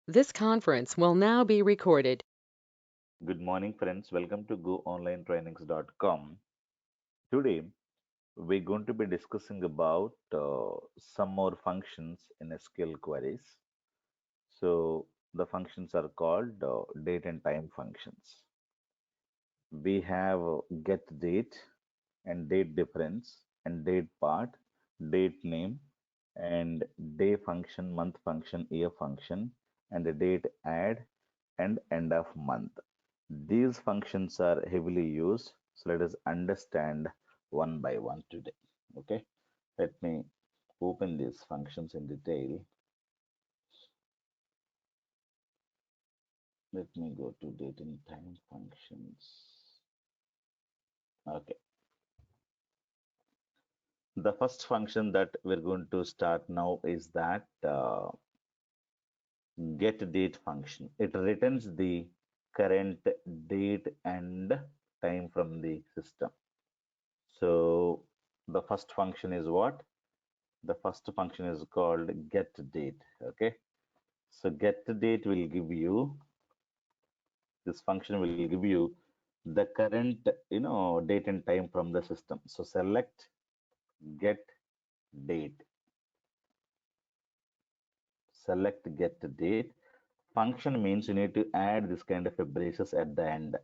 This conference will now be recorded. Good morning, friends. Welcome to GoOnlineTrainings.com. Today, we're going to be discussing about some more functions in SQL queries. So, the functions are called date and time functions. We have get date and date difference and date part, date name, and day function, month function, year function, and the date add and end of month. These functions are heavily used, so let us understand one by one today. Okay, let me open these functions in detail. Let me go to date and time functions. Okay, the first function that we're going to start now is that get date function. It returns the current date and time from the system. So the first function is what? The first function is called get date. Okay, so get date will give you, this function will give you the current date and time from the system. So select get date, select get date. Function means you need to add this kind of a braces at the end.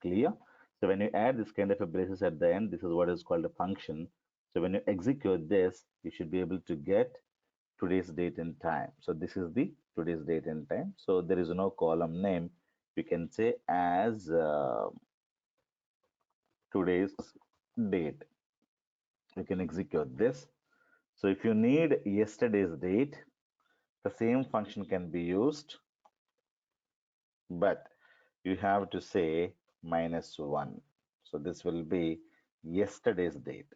Clear? So when you add this kind of a braces at the end, this is what is called a function. So when you execute this, you should be able to get today's date and time. So this is the today's date and time. So there is no column name. You can say as today's date. You can execute this. So if you need yesterday's date, the same function can be used, but you have to say -1. So this will be yesterday's date.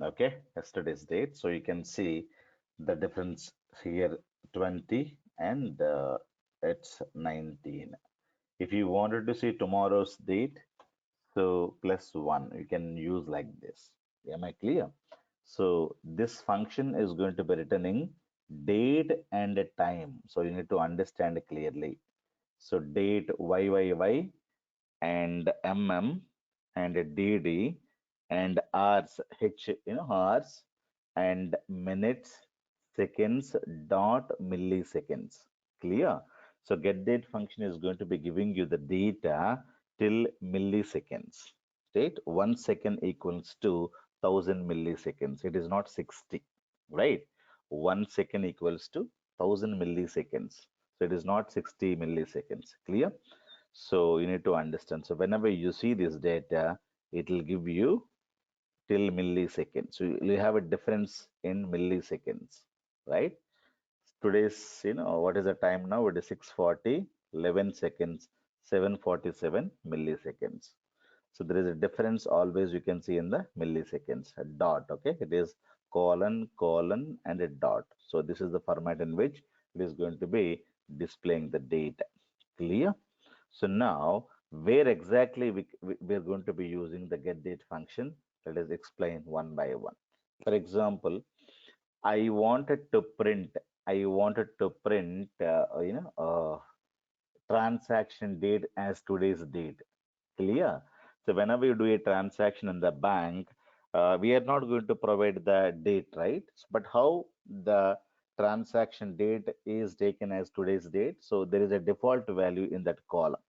Okay, yesterday's date. So you can see the difference here 20 and it's 19. If you wanted to see tomorrow's date, so +1, you can use like this. Am I clear? So this function is going to be returning date and time. So you need to understand clearly. So date YYY and and DD and hours hours and minutes, seconds, dot milliseconds. Clear? So get date function is going to be giving you the data till milliseconds. Right? 1 second equals to 1000 milliseconds. It is not 60, right? 1 second equals to 1000 milliseconds. So it is not 60 milliseconds. Clear? So you need to understand. So whenever you see this data, it will give you till milliseconds. So you have a difference in milliseconds, right? Today's, what is the time now? It is 6:40, 11 seconds, 7:47 milliseconds. So there is a difference always you can see in the milliseconds, a dot, okay? It is colon, colon, and a dot. So this is the format in which it is going to be displaying the data. Clear? So now, where exactly we're going to be using the get date function? Let us explain one by one. For example, I wanted to print, I wanted to print, transaction date as today's date. Clear? So whenever you do a transaction in the bank, we are not going to provide the date, right? But how the transaction date is taken as today's date? So there is a default value in that column.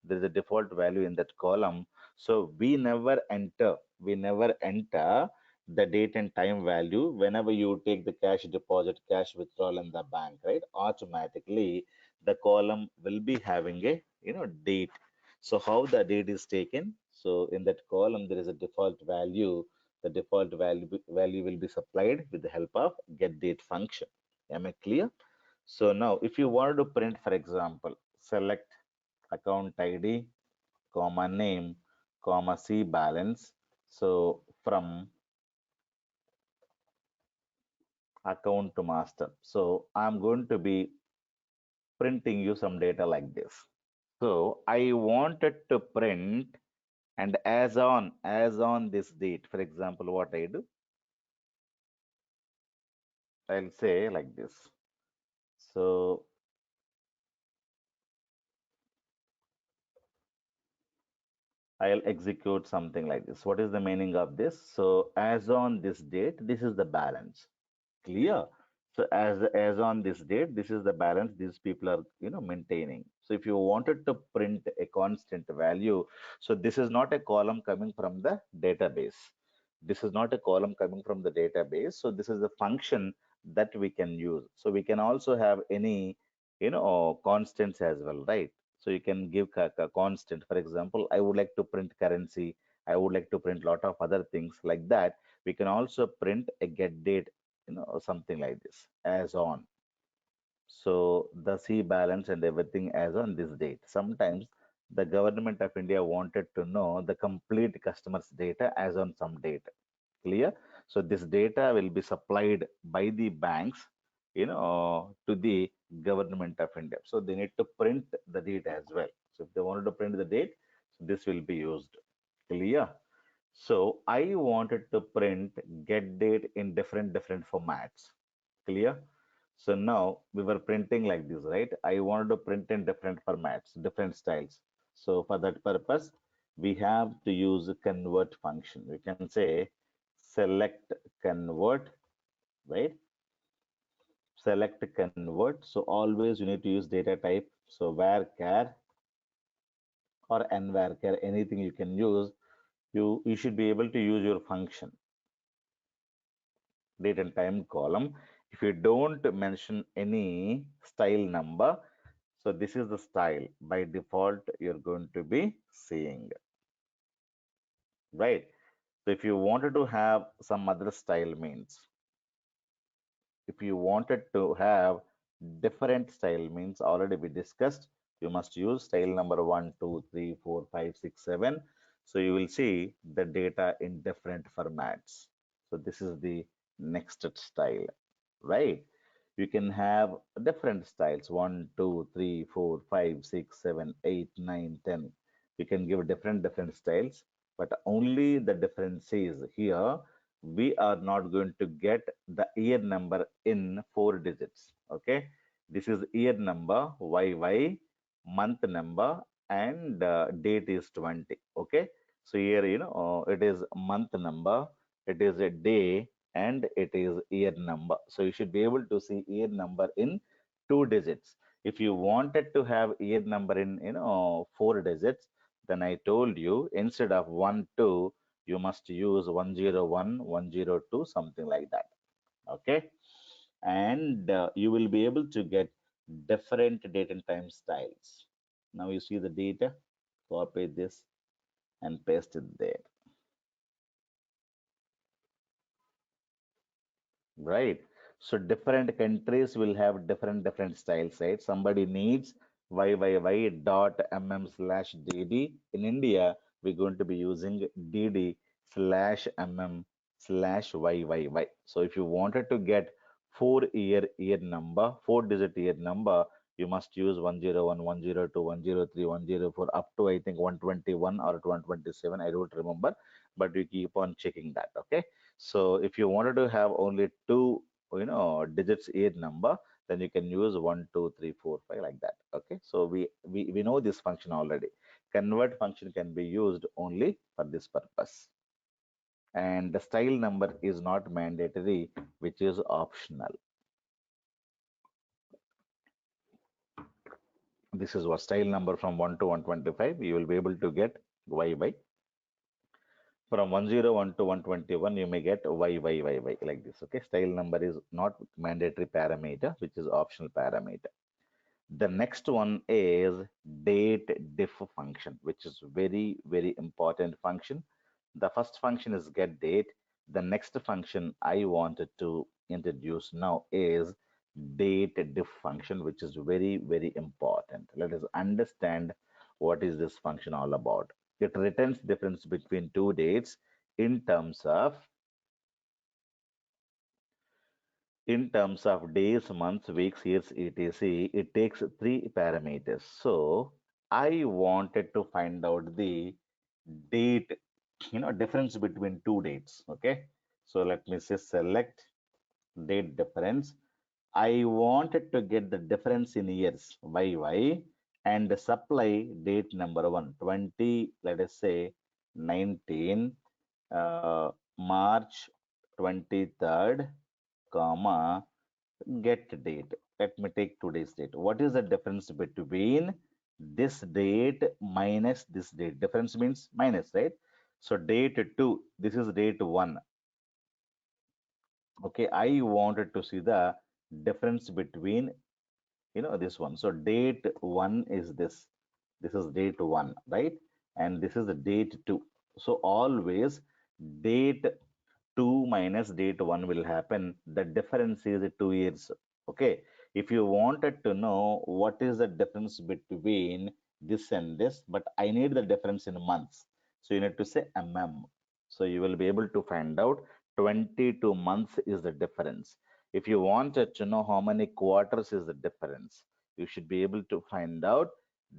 There is a default value in that column. So we never enter the date and time value whenever you take the cash deposit, cash withdrawal in the bank, right? Automatically, the column will be having a date. So how the date is taken? So in that column, there is a default value. The default value will be supplied with the help of get date function. Am I clear? So now, if you wanted to print, for example, select account ID, comma name, comma C balance. So from account to master. So I'm going to be printing you some data like this. So I wanted to print and as on this date, for example, what I do? I'll say like this. So I'll execute something like this. What is the meaning of this? So as on this date, this is the balance. Clear? So as on this date, this is the balance these people are maintaining. So if you wanted to print a constant value, so this is not a column coming from the database. This is not a column coming from the database. So this is the function that we can use. So we can also have any constants as well, right? So you can give a constant. For example, I would like to print currency. I would like to print lot of other things like that. We can also print a get date, or something like this, as on. So the C balance and everything as on this date. Sometimes the government of India wanted to know the complete customer's data as on some date. Clear? So this data will be supplied by the banks, to the government of India. So they need to print the date as well. So if they wanted to print the date, so this will be used. Clear? So I wanted to print get date in different formats. Clear? So now we were printing like this, right? I wanted to print in different formats, different styles. So for that purpose, we have to use a convert function. We can say select convert, right? Select convert. So always you need to use data type. So varchar or nvarchar, anything you can use. You should be able to use your function date and time column. If you don't mention any style number, so this is the style by default you're going to be seeing, right? So if you wanted to have some other style means, if you wanted to have different style means already we discussed, you must use style number 1, 2, 3, 4, 5, 6, 7. So you will see the data in different formats. So this is the next style, right? You can have different styles 1, 2, 3, 4, 5, 6, 7, 8, 9, 10. You can give different styles, but only the difference is here we are not going to get the year number in 4 digits. Okay, this is year number YY, month number, and date is 20. Okay, so here it is month number, it is a day, and it is year number. So you should be able to see year number in 2 digits. If you wanted to have year number in 4 digits, then I told you instead of 1 2, you must use 101, 102, something like that. Okay, and you will be able to get different date and time styles. Now you see the data, copy this and paste it there. Right. So different countries will have different styles, right? Somebody needs YYY.mm/DD. In India, we're going to be using DD/mm/YYY. So if you wanted to get 4 year number, 4 digit year number, you must use 101, 102, 103, 104, up to I think 121 or 127. I don't remember, but you keep on checking that. Okay. So if you wanted to have only two, digits year number, then you can use 1, 2, 3, 4, 5 like that. Okay. So we know this function already. Convert function can be used only for this purpose. And the style number is not mandatory, which is optional. This is what style number from 1 to 125. You will be able to get y by. From 101 to 121, you may get y like this. Okay. Style number is not mandatory parameter, which is optional parameter. The next one is date diff function, which is very important function. The first function is get date. The next function I wanted to introduce now is date diff function, which is very important. Let us understand what is this function all about. It returns difference between two dates in terms of days, months, weeks, years, etc. It takes three parameters. So I wanted to find out the date, difference between two dates. Okay. So let me say select date difference. I wanted to get the difference in years, YY, and supply date number one, 20, let us say 19, March 23rd, comma, get date. Let me take today's date. What is the difference between this date minus this date? Difference means minus, right? So date 2, this is date 1. Okay, I wanted to see the difference between, this one. So date 1 is this. This is date 1, right? And this is the date 2. So always date 2 minus date 1 will happen. The difference is 2 years. Okay. If you wanted to know what is the difference between this and this, but I need the difference in months. So you need to say mm. So you will be able to find out 22 months is the difference. If you wanted to know how many quarters is the difference, you should be able to find out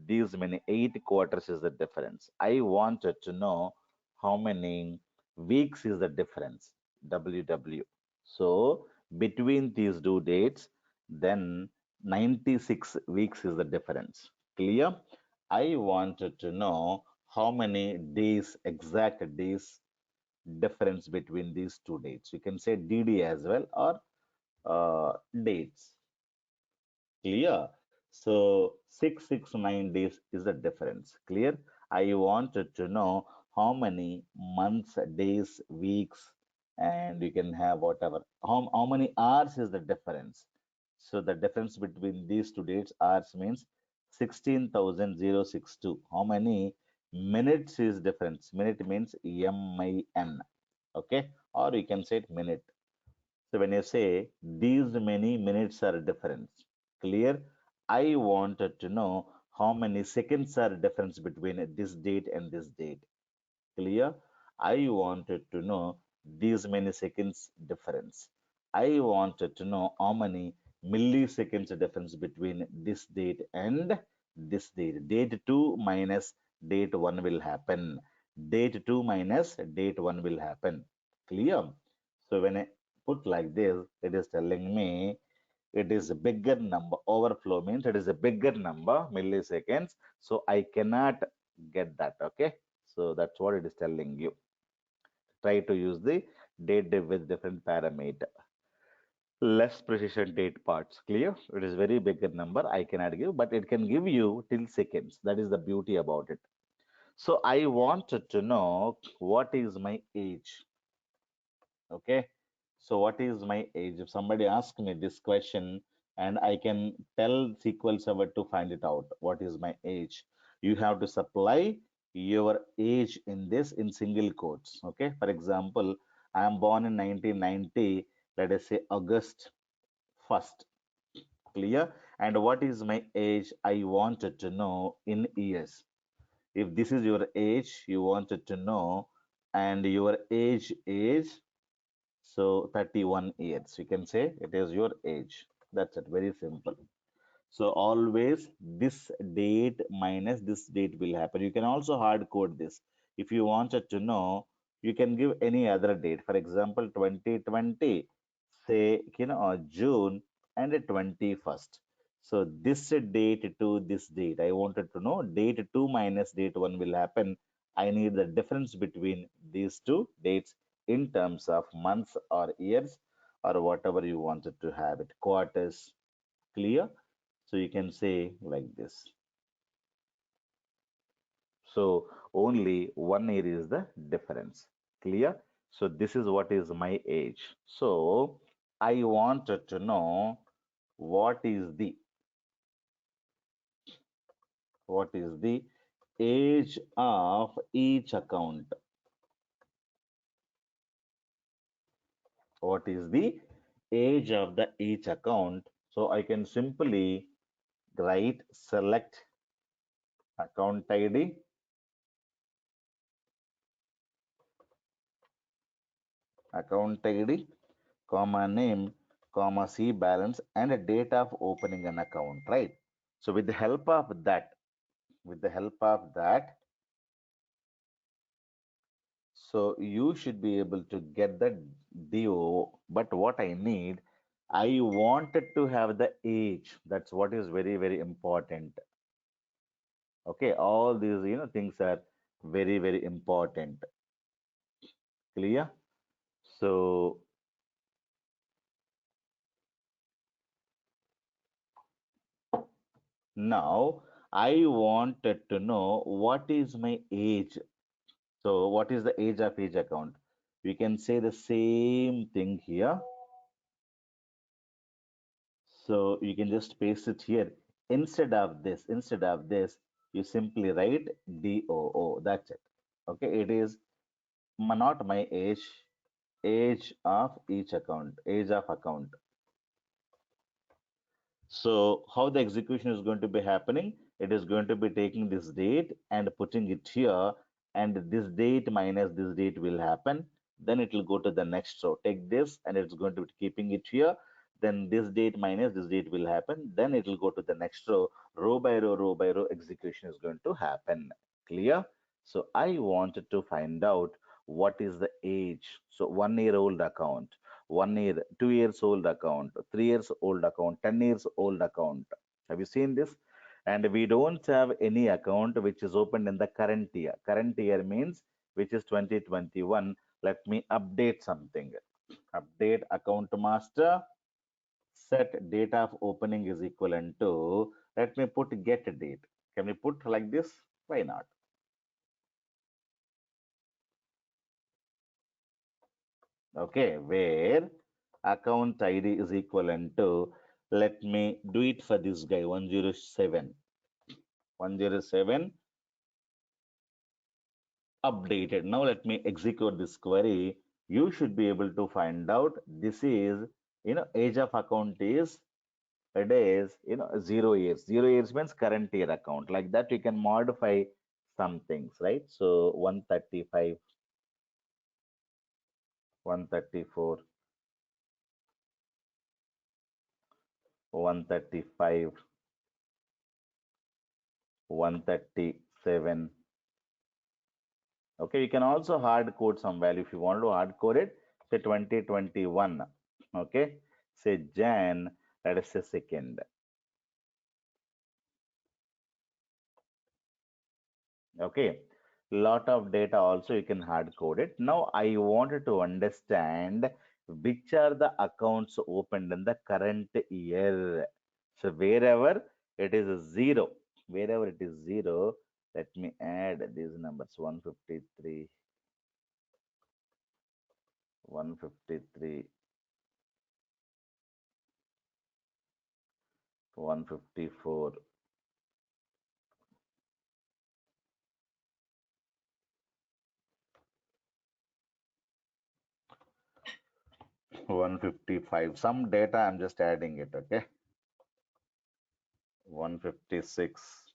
these many 8 quarters is the difference. I wanted to know how many weeks is the difference, WW. So between these due dates, then 96 weeks is the difference. Clear? I wanted to know how many days, exact days difference between these two dates. You can say DD as well, or dates. Clear? So 669 days is the difference. Clear? I wanted to know how many months, days, weeks, and you can have whatever. How many hours is the difference? So the difference between these two dates, hours means 16,062. How many minutes is difference? Minute means MIN. Okay? Or you can say it minute. So when you say these many minutes are difference, clear? I wanted to know how many seconds are difference between this date and this date. Clear? I wanted to know these many seconds difference. I wanted to know how many milliseconds difference between this date and this date. Date 2 minus date 1 will happen. Date 2 minus date 1 will happen. Clear? So when I put like this, it is telling me it is a bigger number. Overflow means it is a bigger number, milliseconds. So I cannot get that. Okay. So that's what it is telling you. Try to use the date div with different parameter. Less precision date parts. Clear? It is very bigger number. I cannot give, but it can give you till seconds. That is the beauty about it. So I wanted to know what is my age. Okay. So what is my age? If somebody asks me this question and I can tell SQL Server to find it out, what is my age? You have to supply your age in this in single quotes. Okay. For example, I am born in 1990, let us say August 1st. Clear? And what is my age? I wanted to know in years. If this is your age, you wanted to know, and your age is so 31 years. You can say it is your age. That's it. Very simple. So always this date minus this date will happen. You can also hard code this. If you wanted to know, you can give any other date. For example, 2020, say, June and 21st. So this date to this date, I wanted to know date 2 minus date 1 will happen. I need the difference between these two dates in terms of months or years or whatever you wanted to have it. Quarters, clear? So you can say like this. So only 1 year is the difference. Clear? So this is what is my age. So I wanted to know what is the what is the age of each account. What is the age of the each account? So I can simply write select account ID, account ID, comma name, comma C balance, and a date of opening an account, right? So with the help of that, so you should be able to get the DO. But what I need, I wanted to have the age. That's what is very, very important. Okay, all these, things are very, very important. Clear? So now I wanted to know what is my age. So what is the age of each account? We can say the same thing here. So you can just paste it here. Instead of this, you simply write DOO. That's it. Okay, it is not my age, age of each account, age of account. So how the execution is going to be happening? It is going to be taking this date and putting it here, and this date minus this date will happen. Then it will go to the next row. Take this, and it's going to be keeping it here. Then this date minus this date will happen. Then it will go to the next row. Row by row execution is going to happen. Clear? So I wanted to find out what is the age. So 1 year old account, 1 year, 2 years old account, 3 years old account, 10 years old account. Have you seen this? And we don't have any account which is opened in the current year. Current year means which is 2021. Let me update something. Update account master, set date of opening is equivalent to, let me put get date. Can we put like this? Why not? Okay, where account ID is equivalent to, let me do it for this guy 107. 107 updated. Now let me execute this query. You should be able to find out this is, age of account is, it is, 0 years. 0 years means current year account. Like that, you can modify some things, right? So 135, 134, 135, 137. Okay, you can also hard code some value if you want to hard code it. Say 2021. Okay, say Jan, let us say second. Okay, lot of data also you can hard code it. Now I wanted to understand which are the accounts opened in the current year. So wherever it is zero, let me add these numbers 153, 153, 154. 155. Some data I'm just adding it, okay? 156.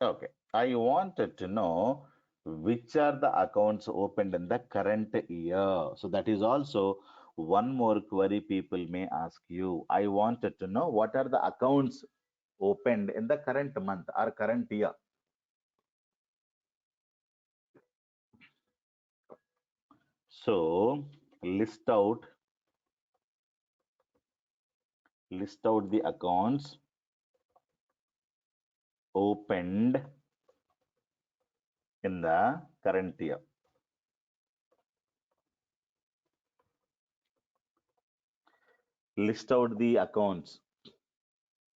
Okay. I wanted to know which are the accounts opened in the current year. So that is also one more query people may ask you. I wanted to know what are the accounts opened in the current month or current year. So list out the accounts opened in the current year. List out the accounts.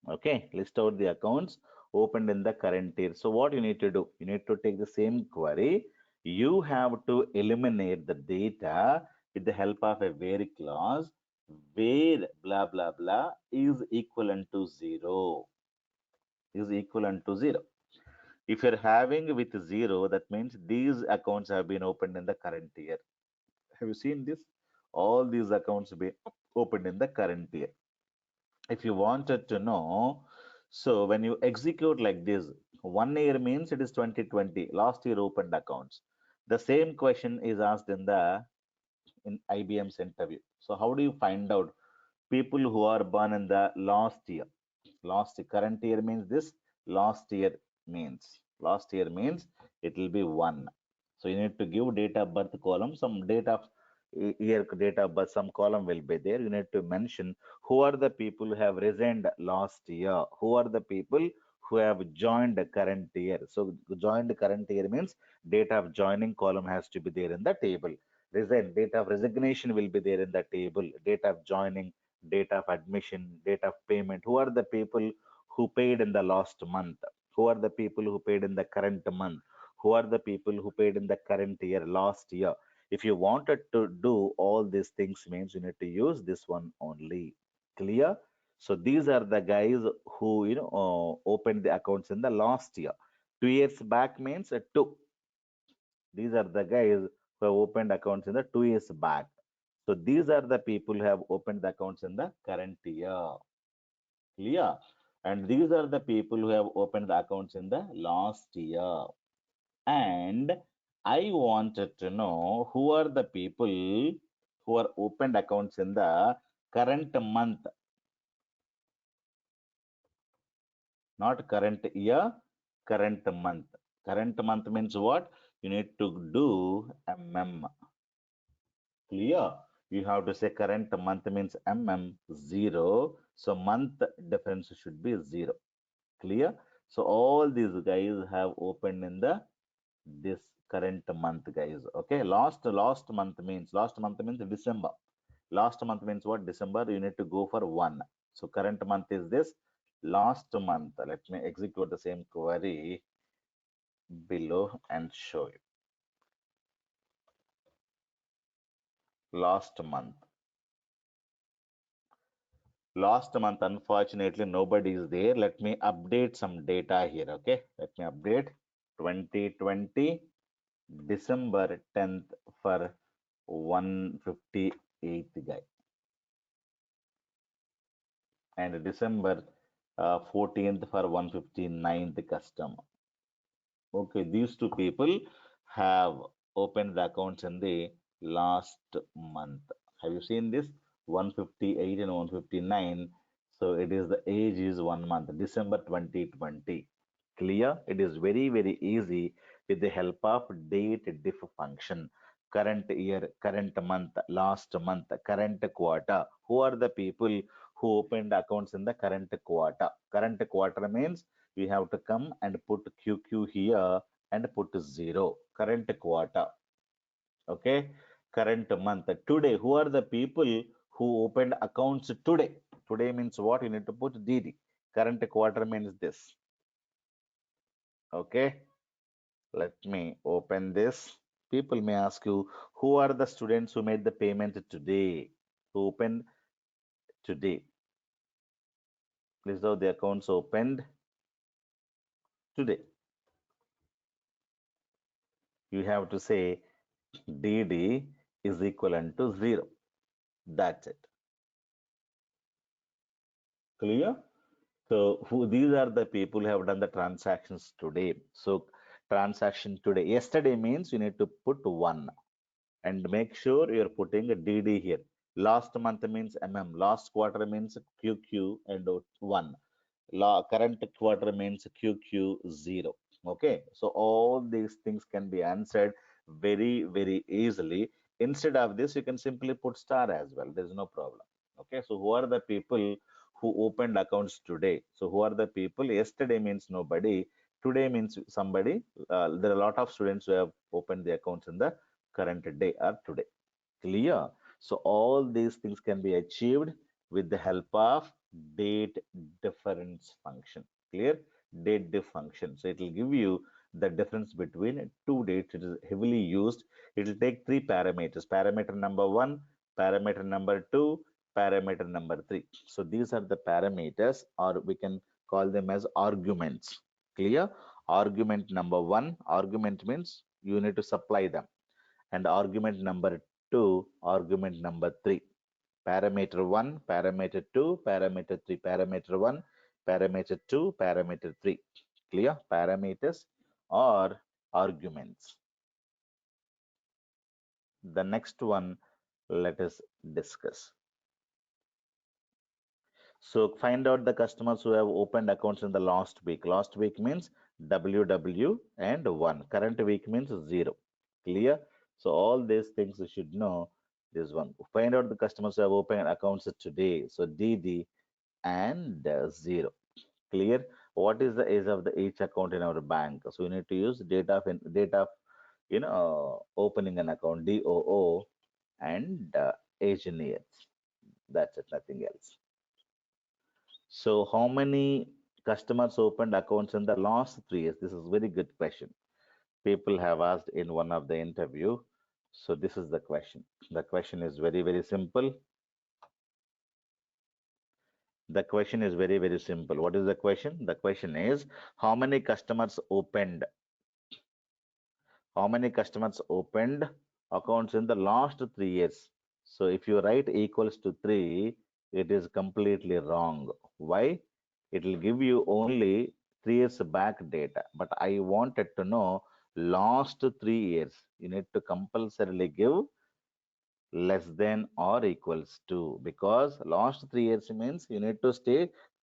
Okay, list out the accounts opened in the current year. So what you need to do, you need to take the same query. You have to eliminate the data with the help of a where clause where blah blah blah is equivalent to zero. Is equivalent to zero. If you're having with zero, that means these accounts have been opened in the current year. Have you seen this? All these accounts be opened in the current year. If you wanted to know, so when you execute like this, 1 year means it is 2020, last year opened accounts. The same question is asked in IBM's interview. So how do you find out people who are born in the last year? Current year means this, last year means it will be one. So you need to give date of birth column, some date of year date of birth, some column will be there. You need to mention who are the people who have resigned last year, who are the people who have joined the current year. So joined current year means date of joining column has to be there in the table. Resign, date of resignation will be there in the table. Date of joining, date of admission, date of payment. Who are the people who paid in the last month? Who are the people who paid in the current month? Who are the people who paid in the current year, last year? If you wanted to do all these things means you need to use this one only. Clear? So these are the guys who opened the accounts in the last year. 2 years back means two. These are the guys who have opened accounts in the 2 years back. So these are the people who have opened the accounts in the current year. Clear? And these are the people who have opened the accounts in the last year. And I wanted to know who are the people who are opened accounts in the current month, not current year, current month. Current month means what? You need to do MM. Clear? You have to say current month means MM 0. So month difference should be 0. Clear? So all these guys have opened in the this current month, guys. Okay, last month means December. Last month means what? December. You need to go for one. So current month is this. Last month. Let me execute the same query below and show you. Last month. Last month, unfortunately, nobody is there. Let me update some data here. Okay, let me update 2020 December 10th for 158th guy, and December 14th for 159th customer. Okay, these two people have opened the accounts in the last month. Have you seen this? 158 and 159. So it is the age is 1 month, December 2020. Clear? It is very, very easy with the help of date diff function. Current year, current month, current quarter. Who are the people who opened accounts in the current quarter? Current quarter means we have to come and put QQ here and put 0. Current quarter. Okay. Current month. Today, who are the people who opened accounts today? Today means what? You need to put DD. Current quarter means this. Okay. Let me open this. People may ask you, who are the students who made the payment today? Who opened today? Please have the accounts opened today. You have to say DD is equivalent to 0. That's it. Clear? So who these are the people who have done the transactions today. So transaction today. Yesterday means you need to put 1 and make sure you're putting a DD here. Last month means MM. Last quarter means QQ and 1. Current quarter means QQ 0. Okay, so all these things can be answered very, very easily. Instead of this, you can simply put star as well. There's no problem. Okay, so who are the people who opened accounts today? So who are the people? Yesterday means nobody. Today means somebody. There are a lot of students who have opened the accounts in the current day or today. Clear? So all these things can be achieved with the help of date difference function. Clear? Date diff function. So it will give you the difference between two dates. It is heavily used. It will take three parameters. Parameter number one, parameter number two, parameter number three. So these are the parameters, or we can call them as arguments. Clear? Argument number one, argument means you need to supply them, and argument number 2, argument number 3. Parameter 1, parameter 2, parameter 3, parameter 1, parameter 2, parameter 3. Clear? Parameters or arguments. The next one, let us discuss. So find out the customers who have opened accounts in the last week. Last week means WW and 1. Current week means 0. Clear? So all these things you should know. This one. Find out the customers who have opened accounts today. So DD and zero. Clear? What is the age of the each account in our bank? So we need to use date of opening an account DOO and age in years. That's it, nothing else. So how many customers opened accounts in the last 3 years? This is very good question. People have asked in one of the interview. So this is the question. The question is very, very simple. The question is very, very simple. What is the question? The question is how many customers opened accounts in the last 3 years? So if you write equals to 3, it is completely wrong. Why? It will give you only 3 years back data. But I wanted to know last 3 years. You need to compulsorily give less than or equals to, because last 3 years means you need to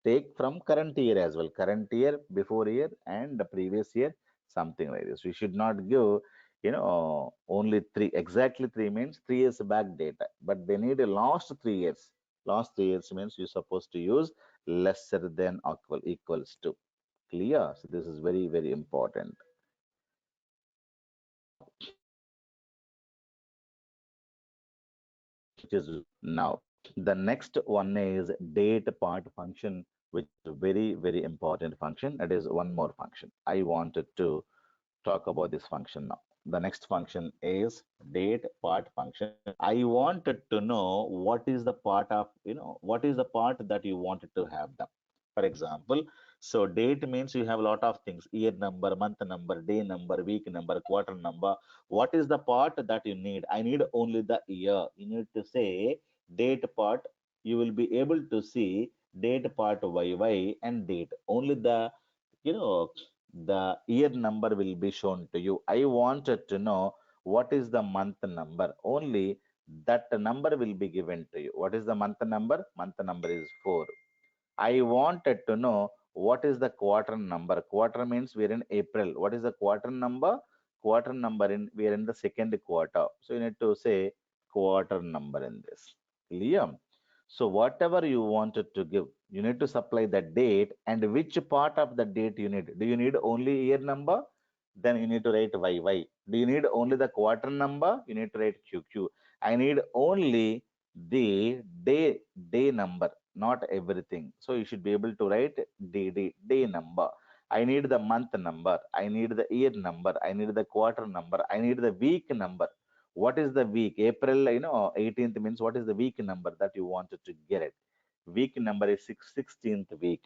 take from current year as well, current year, before year, and the previous year, something like this. We should not give only three. Exactly three means 3 years back data, but they need a last 3 years. Last 3 years means you're supposed to use lesser than or equals to. Clear? So this is very, very important. Which is now. The next one is date part function, which is a very, very important function. It is one more function. I wanted to talk about this function now. The next function is date part function. I wanted to know what is the part that you wanted to have them. For example, so date means you have a lot of things: year number, month number, day number, week number, quarter number. What is the part that you need? I need only the year. You need to say date part. You will be able to see date part YY and date. Only you know, the year number will be shown to you. I wanted to know what is the month number. Only that number will be given to you. What is the month number? Month number is 4. I wanted to know what is the quarter number. Quarter means we're in April. What is the quarter number? Quarter number in we are in the second quarter. So you need to say quarter number in this. Clear? So whatever you wanted to give, you need to supply the date and which part of the date you need. Do you need only year number? Then you need to write YY. Do you need only the quarter number? You need to write QQ. I need only the day number, not everything. So you should be able to write day number. I need the month number. I need the year number. I need the quarter number. I need the week number. What is the week? April, 18th means what is the week number that you wanted to get it? Week number is 16th week.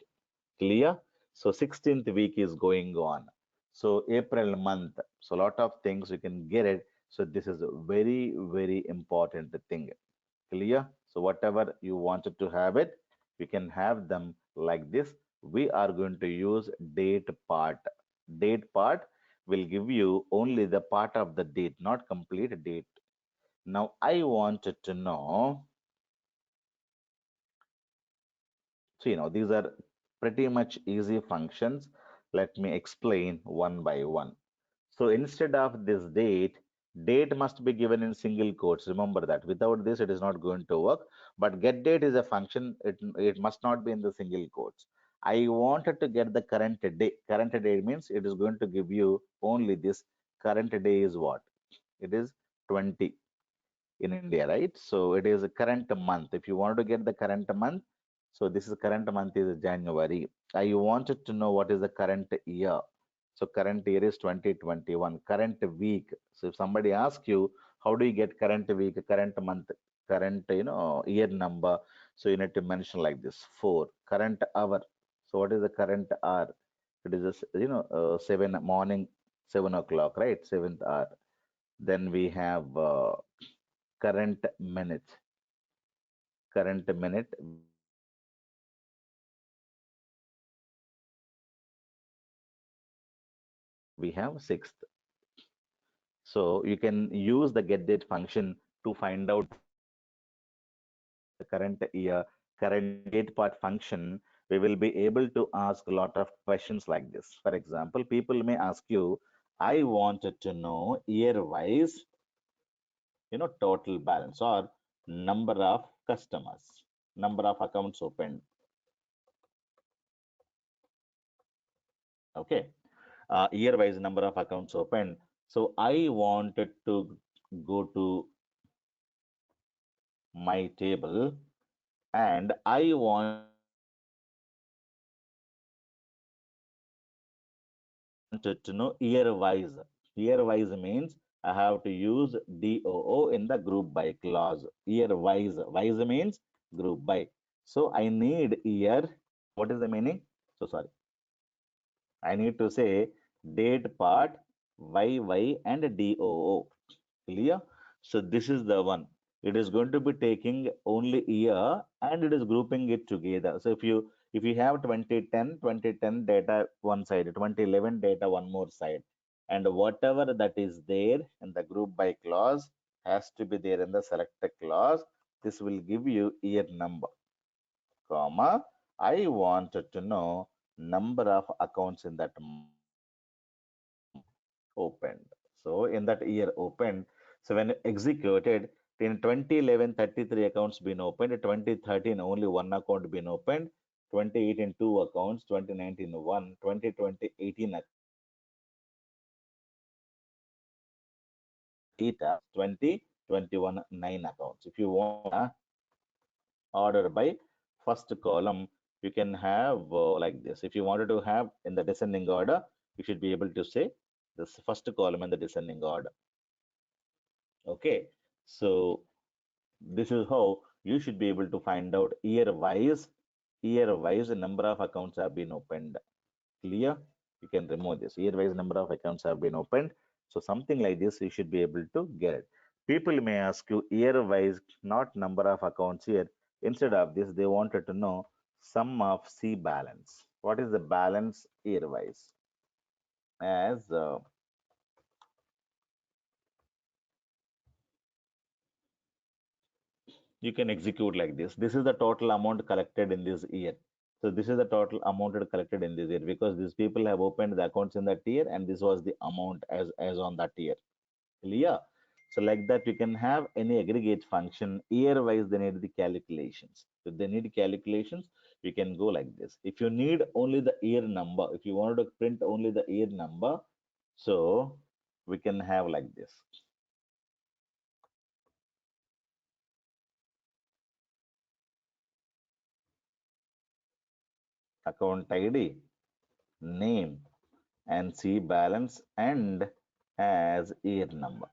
Clear? So 16th week is going on. So April month. So a lot of things you can get it. So this is a very, very important thing. Clear? So whatever you wanted to have it, we can have them like this. We are going to use date part. Date part will give you only the part of the date, not complete date. Now I wanted to know, so these are pretty much easy functions. Let me explain one by one. So instead of this date must be given in single quotes. Remember that. Without this, it is not going to work. But get date is a function. It must not be in the single quotes. I wanted to get the current day. Current day means it is going to give you only this. Current day is what? It is 20 in India, right? So it is a current month. If you want to get the current month, so this is current month is January. I wanted to know what is the current year. So current year is 2021. Current week. So if somebody asks you, how do you get current week, current month, current year number? So you need to mention like this: 4. Current hour. So what is the current hour? It is 7 morning, 7 o'clock, right? Seventh hour. Then we have current minute. Current minute. We have then we have sixth. So you can use the get date function to find out the current year, current date part function. We will be able to ask a lot of questions like this. For example, people may ask you, I wanted to know year wise total balance or number of customers, number of accounts opened. Okay. Year wise number of accounts opened. So I wanted to go to my table and I wanted to know year wise. Year wise means I have to use DOO in the group by clause. Year wise, wise means group by. So I need year. What is the meaning? So sorry. I need to say date part YY and DOO. Clear? So this is the one. It is going to be taking only year and it is grouping it together. So if you have 2010 data one side, 2011 data one more side, and whatever that is there in the group by clause has to be there in the selected clause. This will give you year number, comma. I wanted to know number of accounts in that month opened. So in that year opened, so when executed, in 2011, 33 accounts been opened, 2013 only one account been opened, 2018 two accounts, 2019 one, 2020 18 accounts, 2021 8 accounts, 2021 9 accounts. If you want order by first column, you can have like this. If you wanted to have in the descending order, you should be able to say this first column in the descending order. Okay, so this is how you should be able to find out year wise the number of accounts have been opened. Clear? You can remove this. Year wise number of accounts have been opened. So something like this you should be able to get it. People may ask you year wise, not number of accounts here. Instead of this, they wanted to know sum of C balance. What is the balance year wise? As you can execute like this. This is the total amount collected in this year. So this is the total amount collected in this year because these people have opened the accounts in that year and this was the amount as on that year. Clear? So like that you can have any aggregate function year wise they need the calculations. If they need calculations, you can go like this. If you need only the year number, if you wanted to print only the year number, so we can have like this. Account ID, name, and see balance and as year number.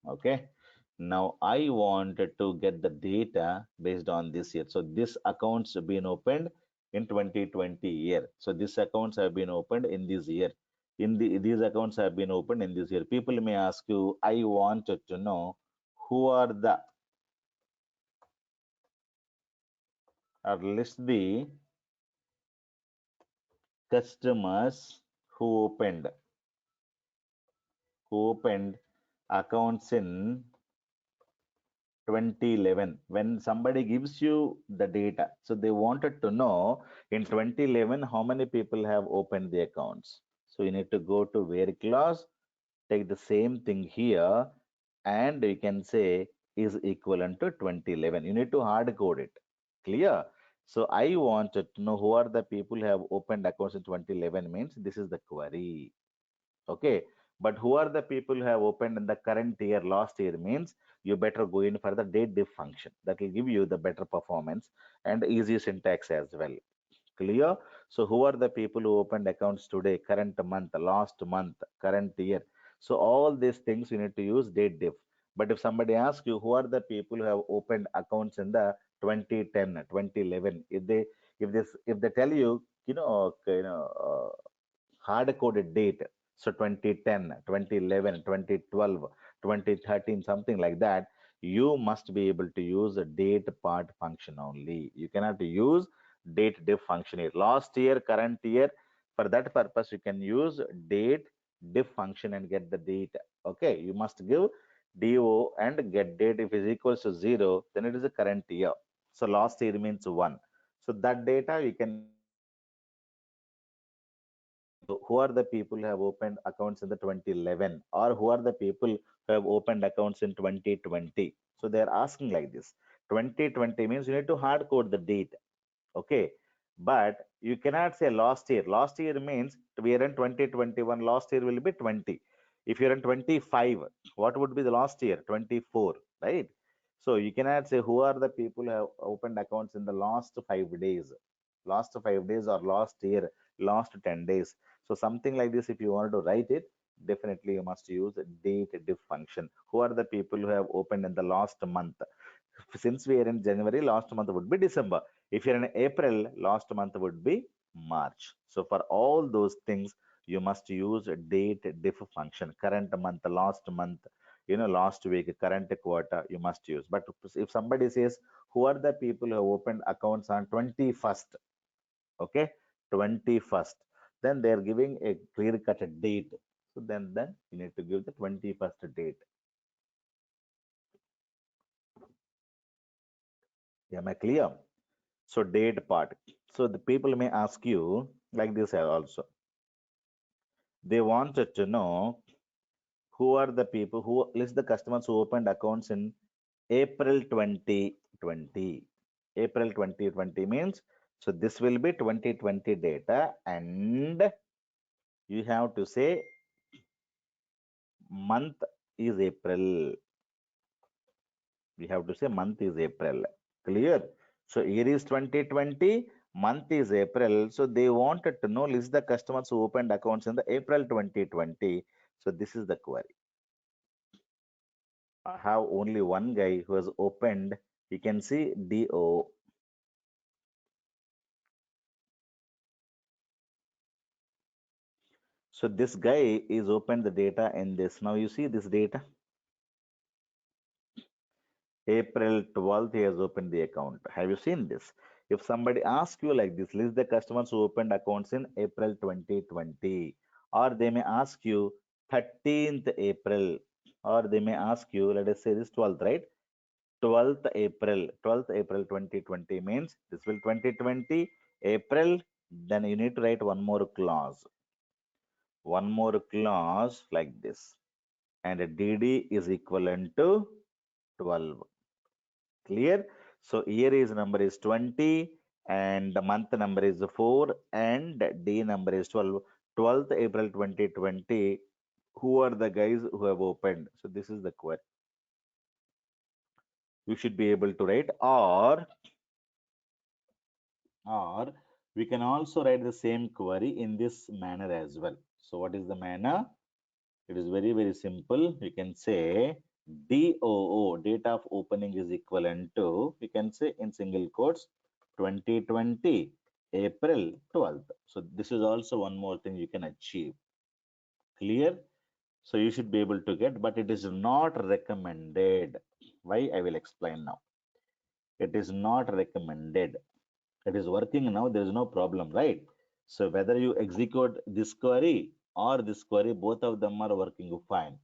Okay. Now I wanted to get the data based on this year. So this accounts have been opened in 2020 year. So these accounts have been opened in this year. These accounts have been opened in this year. People may ask you, I wanted to know who are the or list the customers who opened accounts in 2011 when somebody gives you the data, so they wanted to know in 2011 how many people have opened the accounts. So you need to go to where clause, take the same thing here, and you can say is equivalent to 2011. You need to hard code it. Clear? So I wanted to know who are the people who have opened accounts in 2011 means this is the query. Okay, but who are the people who have opened in the current year, last year means you better go in for the date diff function. That will give you the better performance and easy syntax as well. Clear? So who are the people who opened accounts today, current month, last month, current year? So all these things you need to use date diff. But if somebody asks you who are the people who have opened accounts in the 2010, 2011, if they tell you, hard coded date. So 2010, 2011, 2012, 2013, something like that. You must be able to use a date part function only. You cannot use date diff function here. Last year, current year. For that purpose, you can use date diff function and get the date. Okay, you must give do and get date. If is equals to 0, then it is a current year. So last year means 1. So that data you can who are the people who have opened accounts in the 2011 or who are the people who have opened accounts in 2020. So they're asking like this. 2020 means you need to hard code the date. Okay. But you cannot say last year. Last year means we are in 2021. Last year will be 20. If you're in 25, what would be the last year? 24, right? So you cannot say who are the people who have opened accounts in the last 5 days, last 5 days or last year, last 10 days. So something like this, if you want to write it, definitely you must use date diff function. Who are the people who have opened in the last month? Since we are in January, last month would be December. If you're in April, last month would be March. So for all those things, you must use a date diff function. Current month, last month, last week, current quarter, you must use. But if somebody says, who are the people who have opened accounts on 21st? Okay, 21st. Then they're giving a clear cut date. So then you need to give the 21st date. Am I clear? So date part. So the people may ask you like this also. They wanted to know who are the people who list the customers who opened accounts in April 2020. April 2020 means so this will be 2020 data and you have to say month is April. We have to say month is April. Clear? So year is 2020, month is April. So they wanted to know list the customers who opened accounts in the April 2020. So this is the query. I have only one guy who has opened. You can see DO. So this guy is opened the data in this. Now you see this data. April 12th, he has opened the account. Have you seen this? If somebody asks you like this, list the customers who opened accounts in April 2020, or they may ask you 13th April, or they may ask you, let us say this 12th, right? 12th April 2020 means this will 2020 April. Then you need to write one more clause like this, and DD is equivalent to 12. Clear? So year is number is 20 and the month number is 4 and day number is 12. 12th April 2020. Who are the guys who have opened? So this is the query. You should be able to write or we can also write the same query in this manner as well. So what is the manner? It is very, very simple. You can say DOO, date of opening is equivalent to, we can say in single quotes, 2020, April 12th. So this is also one more thing you can achieve. Clear? So you should be able to get, but it is not recommended. Why? I will explain now. It is not recommended. It is working now. There is no problem, right? So whether you execute this query or this query, both of them are working fine.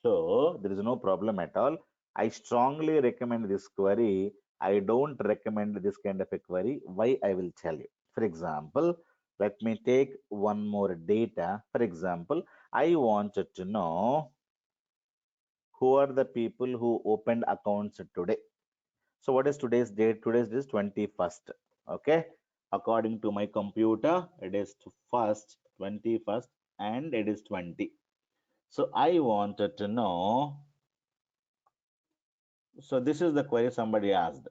So there is no problem at all. I strongly recommend this query. I don't recommend this kind of a query. Why? I will tell you. For example, let me take one more data. For example, I wanted to know who are the people who opened accounts today. So what is today's date? Today's date is 21st. Okay. According to my computer, it is first, 21st, and it is 20. So I wanted to know. So this is the query somebody asked.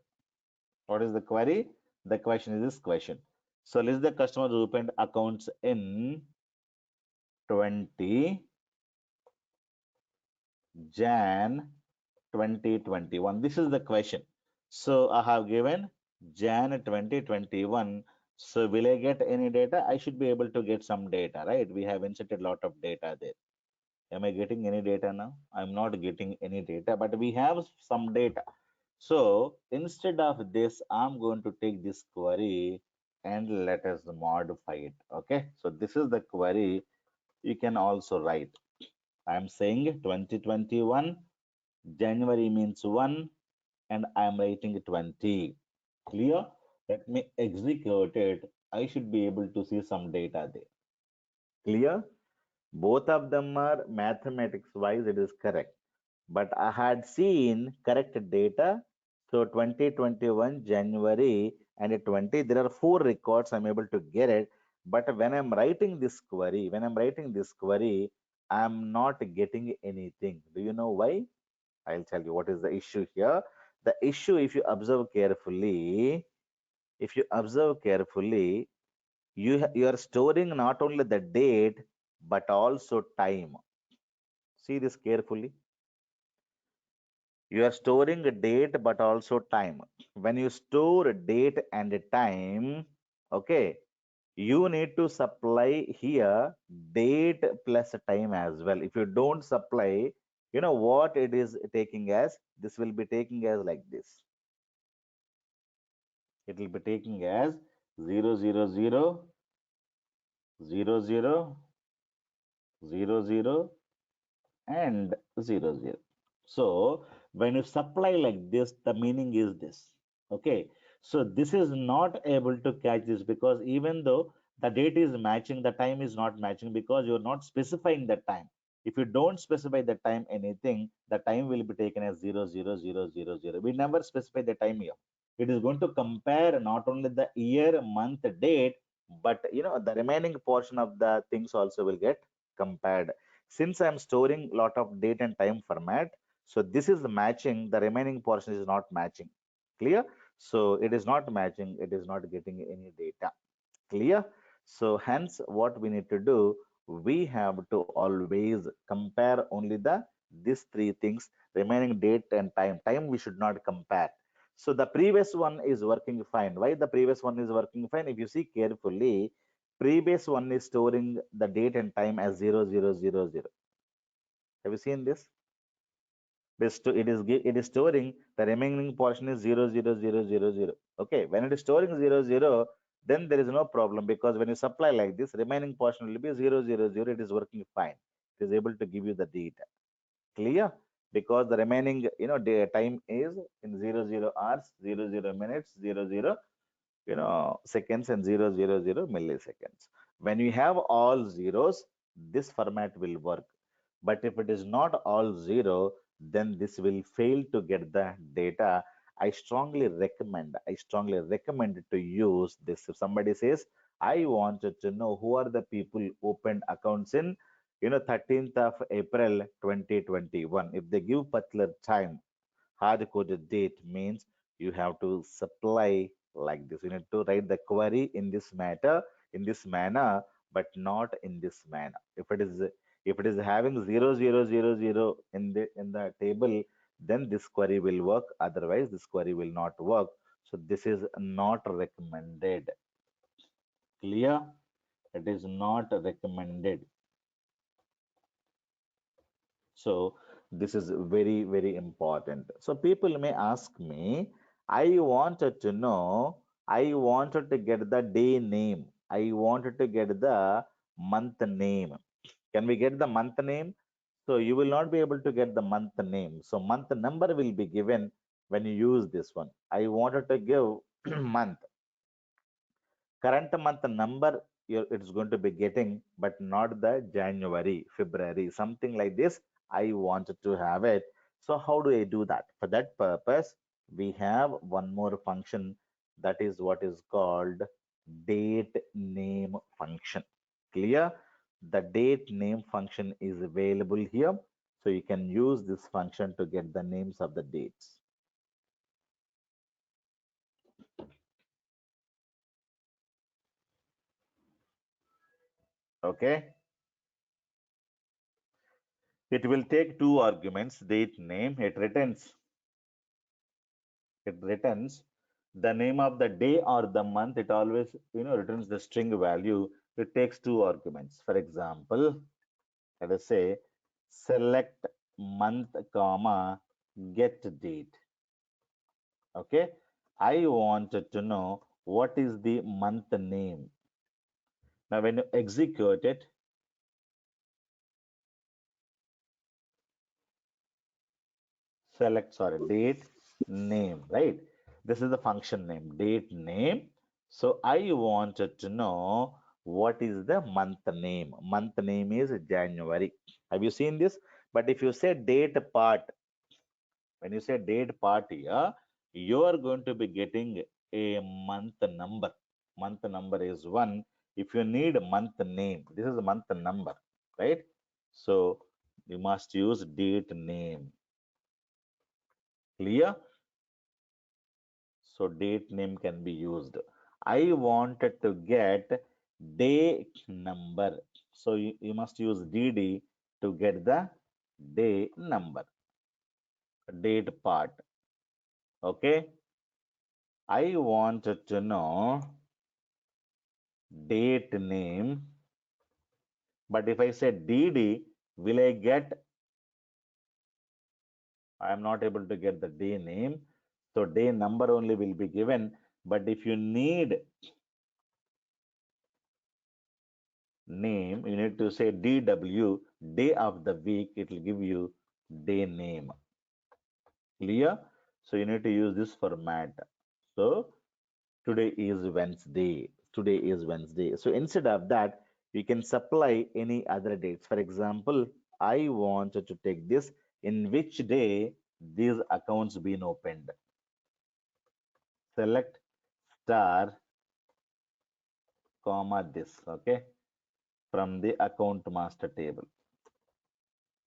What is the query? The question is this question. So list the customers who opened accounts in 20 Jan 2021. This is the question. So I have given Jan 2021. So will I get any data? I should be able to get some data, right? We have inserted a lot of data there. Am I getting any data now? I'm not getting any data, but we have some data. So instead of this, I'm going to take this query and let us modify it. Okay. So this is the query you can also write. I'm saying 2021, January means 1, and I'm writing 20. Clear? Let me execute it. I should be able to see some data there. Clear? Both of them are mathematics wise, it is correct. but I had seen correct data. So 2021 January and 20, there are four records I'm able to get it. But when I'm writing this query, I'm not getting anything. Do you know why? I'll tell you what is the issue here. The issue, if you observe carefully, you are storing not only the date but also time. See this carefully. You are storing a date but also time. When you store a date and a time, okay, you need to supply here date plus time as well. If you don't supply, you know what it is taking as? This will be taking as like this. It will be taking as 000 00 00 and 00. So when you supply like this, the meaning is this. Okay. So this is not able to catch this because even though the date is matching, the time is not matching because you're not specifying the time. If you don't specify the time anything, the time will be taken as 00000. We never specify the time here. It is going to compare not only the year, month, date, but the remaining portion of the things also will get compared. Since I'm storing lot of date and time format, so this is matching, the remaining portion is not matching. Clear? So it is not matching, it is not getting any data. Clear? So hence what we need to do, we have to always compare only the these three things, remaining date and time. Time we should not compare. So the previous one is working fine. Why the previous one is working fine? If you see carefully, previous one is storing the date and time as 0000. Have you seen this? It is storing the remaining portion is 00000. Okay, when it is storing 00, then there is no problem because when you supply like this, remaining portion will be 000. It is working fine. It is able to give you the data. Clear? Because the remaining time is in 00 hours, 00 minutes, 00 seconds, and 000 milliseconds. When you have all zeros, this format will work. But if it is not all zero, then this will fail to get the data. I strongly recommend to use this. If somebody says, I wanted to know who are the people who opened accounts in 13th of April 2021. If they give particular time, hard-coded date means you have to supply like this. You need to write the query in this manner, but not in this manner. If it is having 0000 in the table, then this query will work. Otherwise, this query will not work. So this is not recommended. Clear? It is not recommended. So this is very, very important. So people may ask me, I wanted to get the day name. I wanted to get the month name. Can we get the month name? So you will not be able to get the month name. So month number will be given when you use this one. I wanted to give month. Current month number it's going to be getting, but not the January, February, something like this. I wanted to have it. So how do I do that? For that purpose, we have one more function, that is what is called date name function. Clear? The date name function is available here, so you can use this function to get the names of the dates. Okay, it will take two arguments, date name. It returns the name of the day or the month. It always returns the string value. It takes two arguments. For example, let us say select month comma get date. Okay, I wanted to know what is the month name. Now when you execute it, select, sorry, date name, right? This is the function name, date name. So I wanted to know what is the month name. Month name is January. Have you seen this? But if you say date part, When you say date part here, you are going to be getting a month number. Month number is one. If you need a month name, this is a month number, right? So you must use date name. Clear? So date name can be used. I wanted to get day number. So you must use DD to get the day number, date part. Okay. I wanted to know date name, but if I say DD, will I get? I am not able to get the day name. So day number only will be given. But if you need name, you need to say DW, day of the week, it will give you day name. Clear? So you need to use this format. So today is Wednesday. Today is Wednesday. So instead of that, you can supply any other dates. For example, I wanted to take this in which day these accounts been opened. Select star, comma this, okay, from the account master table.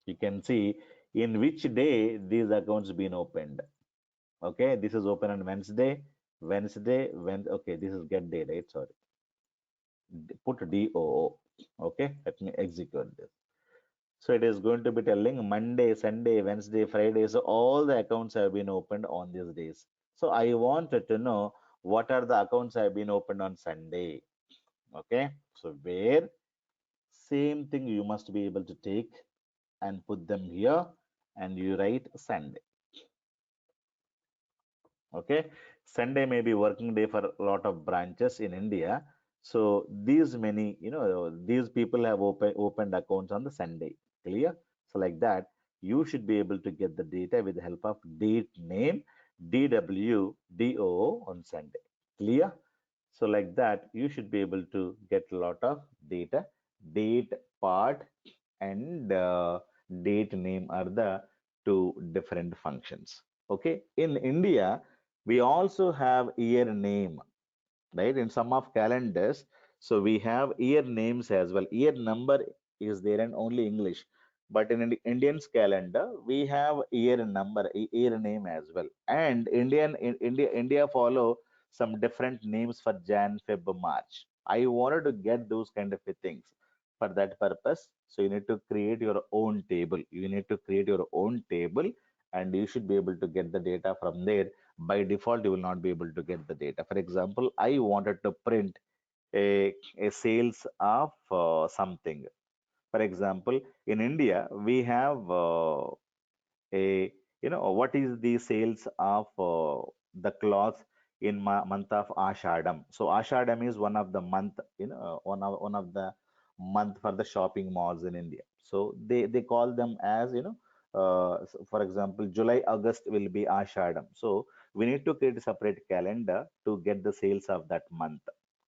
You can see in which day these accounts been opened. Okay, this is open on Wednesday. Wednesday, when okay, this is get day, right? Sorry. Put DOO. Okay, let me execute this. So it is going to be telling Monday, Sunday, Wednesday, Friday. So all the accounts have been opened on these days. So I wanted to know what are the accounts have been opened on Sunday. Okay, so where same thing you must be able to take and put them here and you write Sunday. Okay, Sunday may be working day for a lot of branches in India. So these many, these people have opened accounts on the Sunday. Clear? So like that you should be able to get the data with the help of date name, DWDO on Sunday. Clear? So like that you should be able to get a lot of data. Date part and date name are the two different functions. Okay, in India we also have year name, right? In some of calendars, so we have year names as well. Year number is there in only English, but in Indian's calendar we have year number, year name as well. And India follow some different names for Jan, Feb, March. I wanted to get those kind of things. For that purpose, so you need to create your own table. You need to create your own table, and you should be able to get the data from there. By default you will not be able to get the data. For example, I wanted to print a sales of something. For example, in India we have a what is the sales of the cloth in month of Ashadam. So Ashadam is one of the month, one of the month for the shopping malls in India. So they call them as, so for example, July August will be Ashadam. So we need to create a separate calendar to get the sales of that month.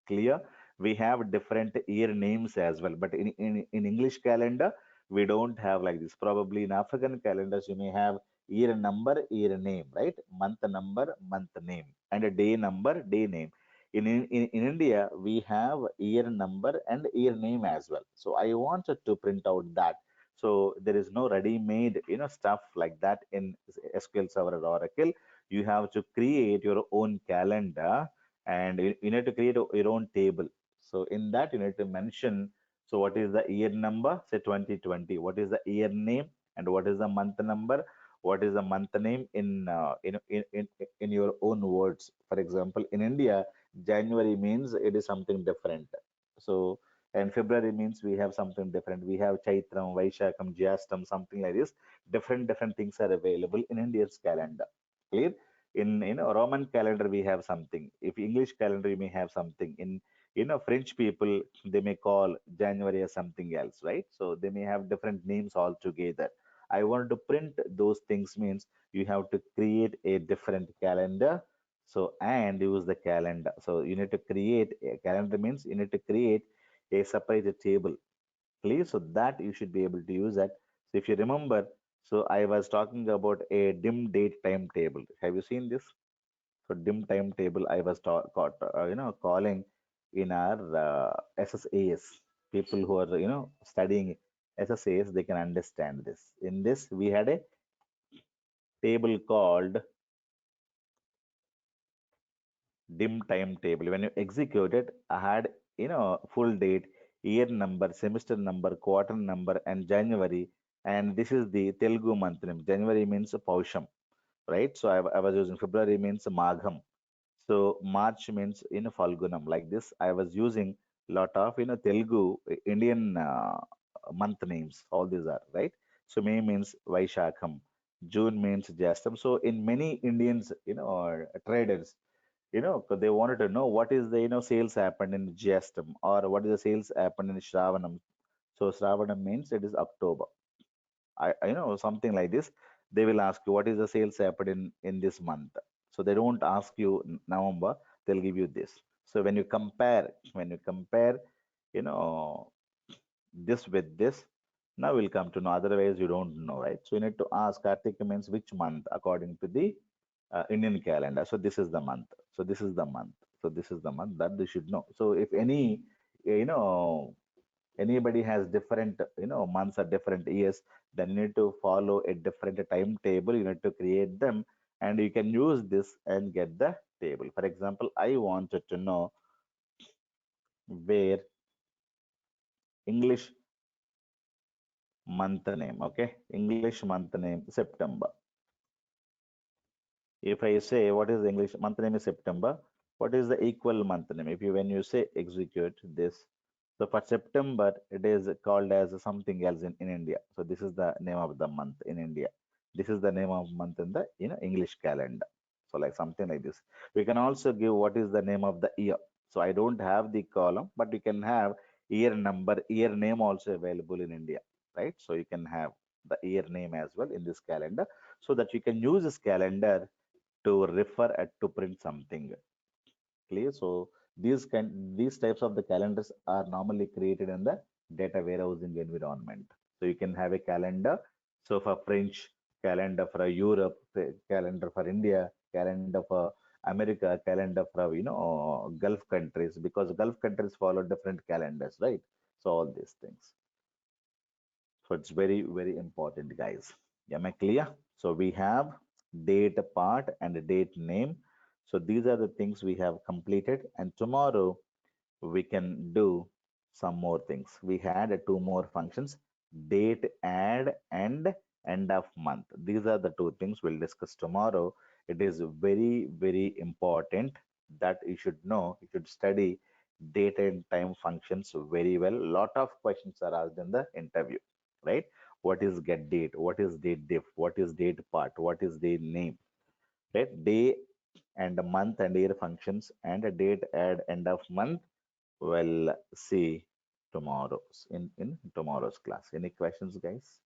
Clear? We have different year names as well, but in English calendar we don't have like this. Probably in African calendars you may have year number, year name, right? Month number, month name, and a day number, day name. In India we have year number and year name as well. So I wanted to print out that. So there is no ready-made, stuff like that in SQL Server or Oracle. You have to create your own calendar, and you need to create your own table. So in that you need to mention, so what is the year number, say 2020, what is the year name, and what is the month number, what is the month name in your own words. For example, in India, January means it is something different. So and February means we have something different. We have Chaitram, Vaishakam, Jyestam, something like this. Different things are available in India's calendar. Clear? In Roman calendar we have something. If English calendar you may have something. In French people they may call January as something else, right? So they may have different names altogether. I want to print those things means you have to create a different calendar. So and use the calendar. So you need to create a calendar means you need to create a separate table. Please, so that you should be able to use that. So if you remember, So I was talking about a dim date timetable. Have you seen this? So dim timetable, I was calling in our SSAs. People who are studying SSAs, they can understand this. In this, we had a table called dim timetable. When you execute it, I had full date, year number, semester number, quarter number, and January. And this is the Telugu month name. January means Pausham, right? So I was using February means Magham. So March means in Falgunam. Like this, I was using lot of Telugu Indian month names. All these are right. So May means Vaishakham, June means Jastam. So in many Indians, traders, 'cause they wanted to know what is the sales happened in Jastam or what is the sales happened in Shravanam. So Shravanam means it is October. I something like this. They will ask you what is the sales happened in this month. So they don't ask you November. They'll give you this. So when you compare, you know this with this, now we'll come to know. Otherwise, you don't know, right? So you need to ask Kartika means which month according to the Indian calendar. So this is the month. So this is the month. So this is the month that they should know. So if any, you know anybody has different months or different years, then you need to follow a different timetable. You need to create them, and you can use this and get the table. For example, I wanted to know where English month name. Okay, English month name September. If I say what is the English month name is September, what is the equal month name? If you when you say execute this, so for September it is called as something else in India. So this is the name of the month in India. This is the name of month in the English calendar. So like something like this. We can also give what is the name of the year. So I don't have the column, but you can have year number, year name also available in India, right? So you can have the year name as well in this calendar, so that you can use this calendar to refer at to print something clear. So these types of the calendars are normally created in the data warehousing environment. So you can have a calendar. So for French, calendar for Europe, calendar for India, calendar for America, calendar for Gulf countries, because Gulf countries follow different calendars, right? So all these things. So it's very, very important, guys. Am I clear? So we have date part and date name. So these are the things we have completed. And tomorrow we can do some more things. We had two more functions, date add and end of month. These are the two things we'll discuss tomorrow. It is very, very important that you should know, you should study date and time functions very well. Lot of questions are asked in the interview, right? What is get date? What is date diff? What is date part? What is date name? Right? Day and month and year functions and a date add end of month. We'll see tomorrow's in tomorrow's class. Any questions, guys?